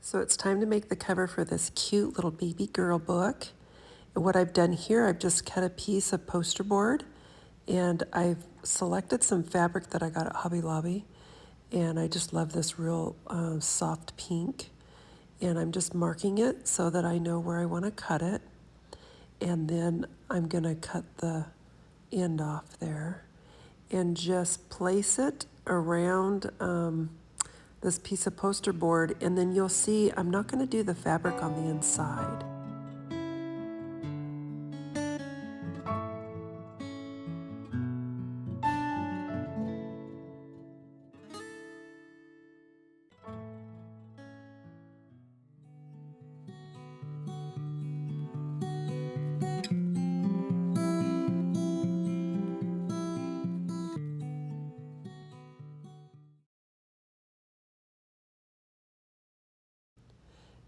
So it's time to make the cover for this cute little baby girl book. And what I've done here, I've just cut a piece of poster board and I've selected some fabric that I got at Hobby Lobby. And I just love this real soft pink. And I'm just marking it so that I know where I want to cut it. And then I'm going to cut the end off there and just place it around this piece of poster board, and then you'll see I'm not going to do the fabric on the inside.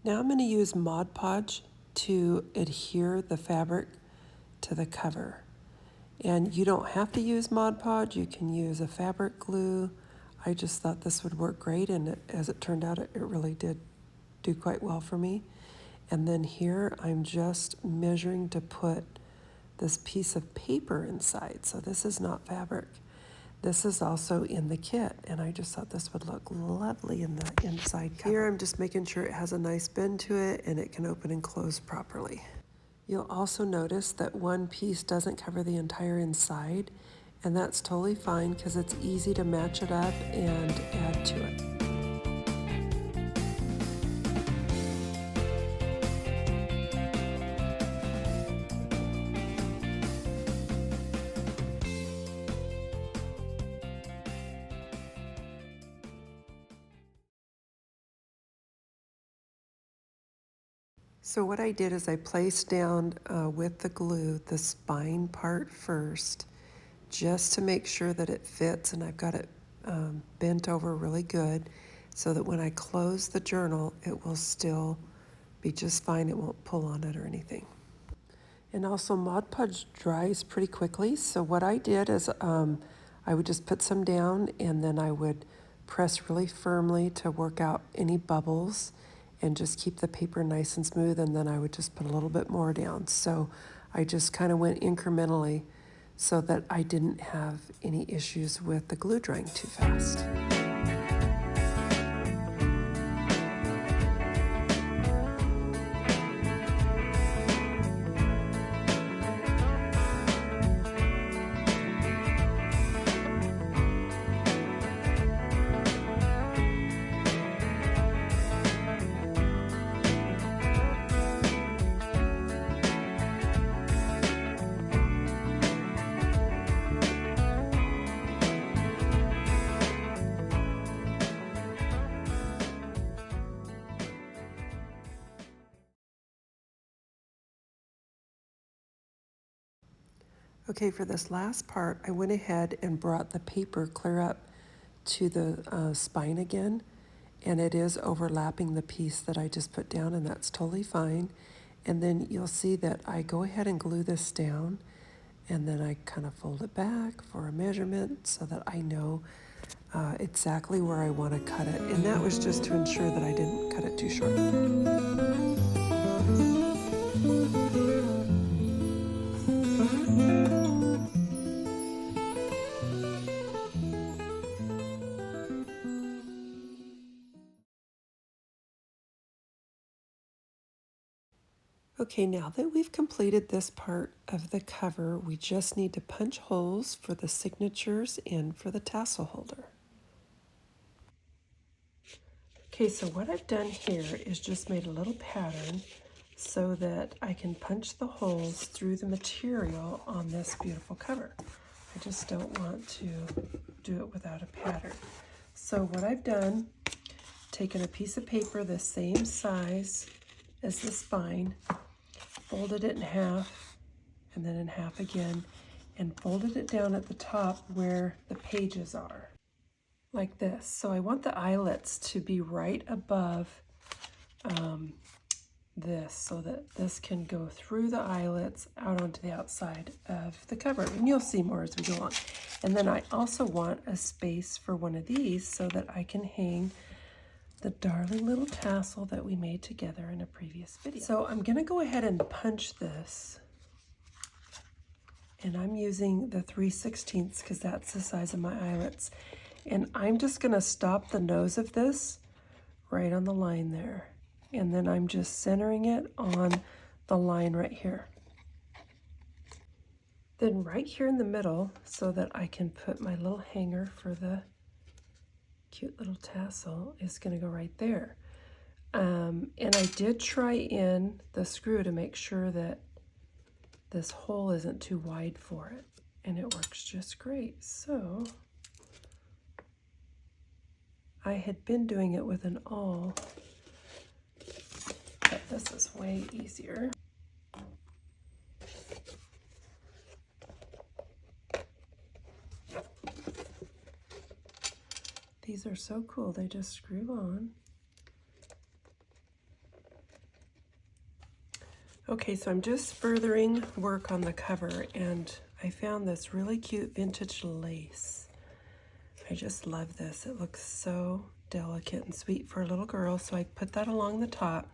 Now I'm going to use Mod Podge to adhere the fabric to the cover. And you don't have to use Mod Podge, you can use a fabric glue. I just thought this would work great, and as it turned out, it really did do quite well for me. And then here I'm just measuring to put this piece of paper inside. So this is not fabric. This is also in the kit, and I just thought this would look lovely in the inside cover. Here I'm just making sure it has a nice bend to it and it can open and close properly. You'll also notice that one piece doesn't cover the entire inside, and that's totally fine because it's easy to match it up and add to it. So what I did is I placed down with the glue the spine part first, just to make sure that it fits, and I've got it bent over really good so that when I close the journal it will still be just fine. It won't pull on it or anything. And also Mod Podge dries pretty quickly, so what I did is I would just put some down and then I would press really firmly to work out any bubbles and just keep the paper nice and smooth, and then I would just put a little bit more down. So I just kind of went incrementally so that I didn't have any issues with the glue drying too fast. Okay, for this last part, I went ahead and brought the paper clear up to the spine again, and it is overlapping the piece that I just put down, and that's totally fine. And then you'll see that I go ahead and glue this down, and then I kind of fold it back for a measurement so that I know exactly where I want to cut it. And that was just to ensure that I didn't cut it too short. Okay, now that we've completed this part of the cover, we just need to punch holes for the signatures and for the tassel holder. Okay, so what I've done here is just made a little pattern so that I can punch the holes through the material on this beautiful cover. I just don't want to do it without a pattern. So what I've done, taken a piece of paper the same size as the spine, folded it in half and then in half again, and folded it down at the top where the pages are, like this. So I want the eyelets to be right above this so that this can go through the eyelets out onto the outside of the cover, and you'll see more as we go on. And then I also want a space for one of these so that I can hang the darling little tassel that we made together in a previous video. So I'm gonna go ahead and punch this. And I'm using the 3/16 because that's the size of my eyelets. And I'm just gonna stop the nose of this right on the line there. And then I'm just centering it on the line right here. Then right here in the middle, so that I can put my little hanger for the cute little tassel, is gonna go right there. And I did try in the screw to make sure that this hole isn't too wide for it, and it works just great. So I had been doing it with an awl, but this is way easier. These are so cool, they just screw on. Okay, so I'm just furthering work on the cover, and I found this really cute vintage lace. I just love this. It looks so delicate and sweet for a little girl, so I put that along the top.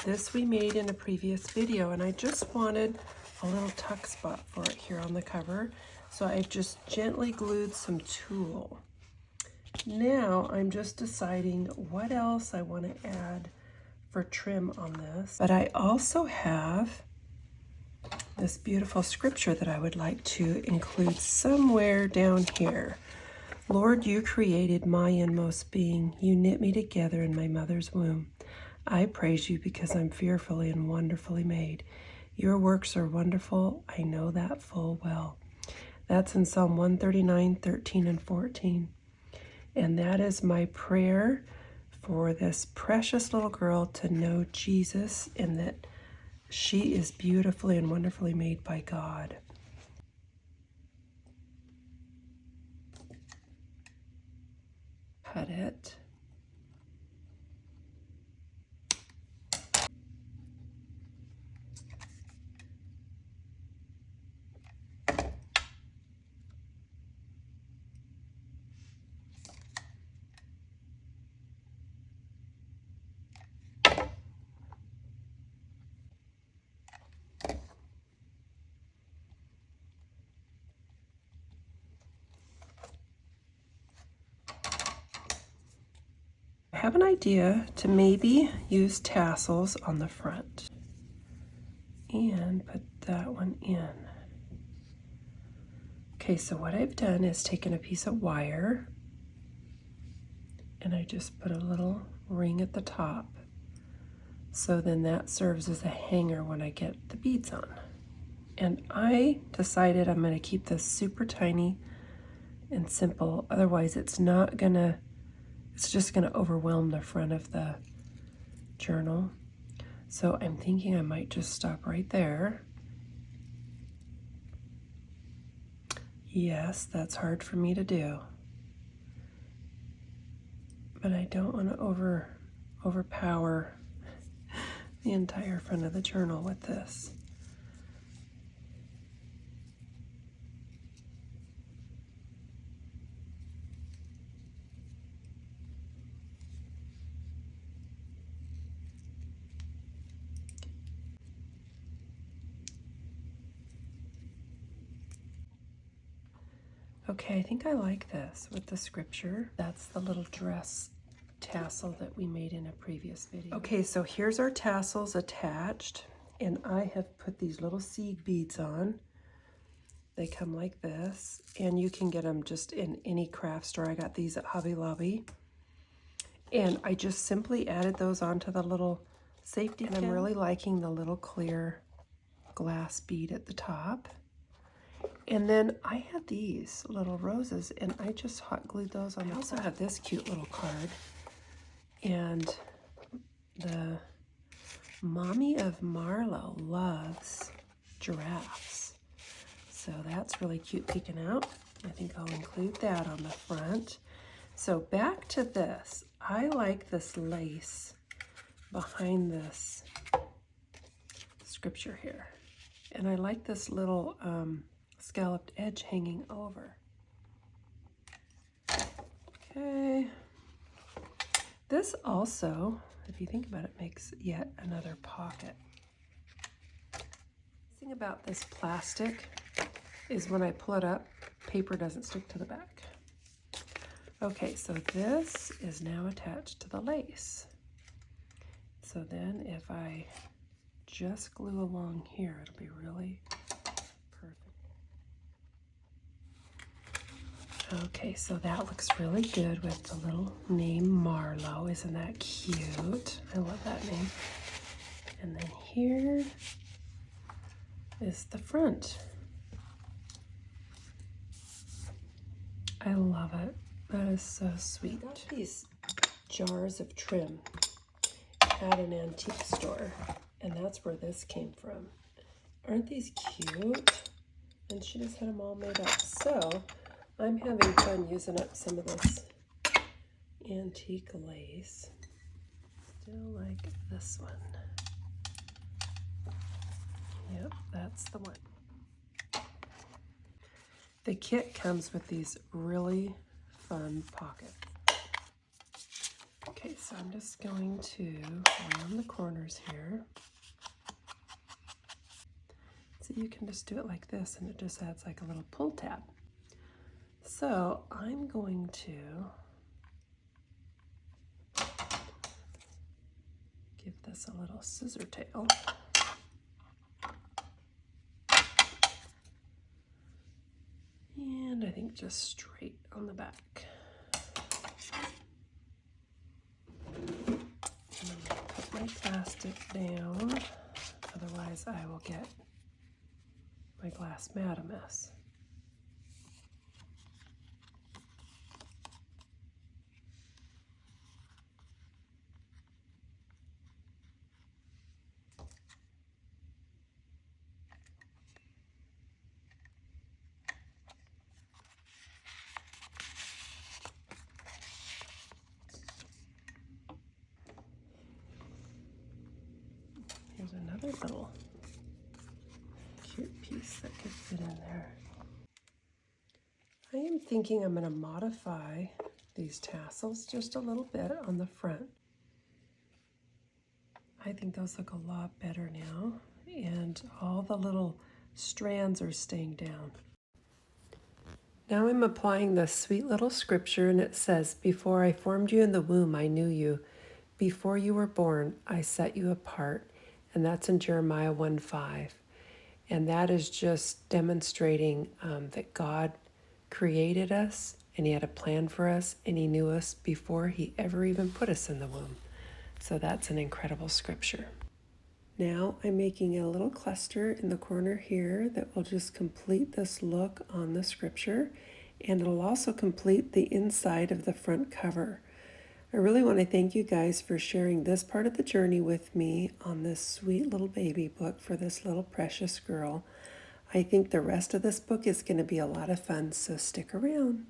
This we made in a previous video, and I just wanted a little tuck spot for it here on the cover, so I've just gently glued some tulle. Now I'm just deciding what else I want to add for trim on this, but I also have this beautiful scripture that I would like to include somewhere down here. Lord, you created my inmost being. You knit me together in my mother's womb. I praise you because I'm fearfully and wonderfully made. Your works are wonderful. I know that full well. That's in Psalm 139, 13 and 14. And that is my prayer for this precious little girl to know Jesus, and that she is beautifully and wonderfully made by God. Cut it. I have an idea to maybe use tassels on the front and put that one in. Okay, so what I've done is taken a piece of wire and I just put a little ring at the top. So then that serves as a hanger when I get the beads on. And I decided I'm going to keep this super tiny and simple, otherwise it's just gonna overwhelm the front of the journal. So I'm thinking I might just stop right there. Yes, that's hard for me to do, but I don't want to overpower the entire front of the journal with this. Okay, I think I like this with the scripture. That's the little dress tassel that we made in a previous video. Okay, so here's our tassels attached, and I have put these little seed beads on. They come like this, and you can get them just in any craft store. I got these at Hobby Lobby, and I just simply added those onto the little safety pin. I'm really liking the little clear glass bead at the top. And then I had these little roses, and I just hot glued those on. I also have this cute little card, and the mommy of Marlo loves giraffes, so that's really cute peeking out. I think I'll include that on the front. So back to this, I like this lace behind this scripture here, and I like this little scalloped edge hanging over. Okay, This also, if you think about it, makes yet another pocket. The thing about this plastic is when I pull it up, paper doesn't stick to the back. Okay, so this is now attached to the lace. So then if I just glue along here, it'll be really perfect. Okay, so that looks really good with the little name Marlowe. Isn't that cute? I love that name. And then here is the front. I love it. That is so sweet. I got these jars of trim at an antique store, and that's where this came from. Aren't these cute? And she just had them all made up. So I'm having fun using up some of this antique lace. Still like this one. Yep, that's the one. The kit comes with these really fun pockets. Okay, so I'm just going to round the corners here. So you can just do it like this, and it just adds like a little pull tab. So I'm going to give this a little scissor tail. And I think just straight on the back. And I'm going to put my plastic down, otherwise I will get my glass mat a mess. Here's another little cute piece that could fit in there. I am thinking I'm going to modify these tassels just a little bit on the front. I think those look a lot better now, and all the little strands are staying down. Now I'm applying this sweet little scripture, and it says, "Before I formed you in the womb, I knew you. Before you were born, I set you apart." And that's in Jeremiah 1:5. And that is just demonstrating that God created us, and he had a plan for us, and he knew us before he ever even put us in the womb. So that's an incredible scripture. Now I'm making a little cluster in the corner here that will just complete this look on the scripture, and it'll also complete the inside of the front cover. I really want to thank you guys for sharing this part of the journey with me on this sweet little baby book for this little precious girl. I think the rest of this book is going to be a lot of fun, so stick around.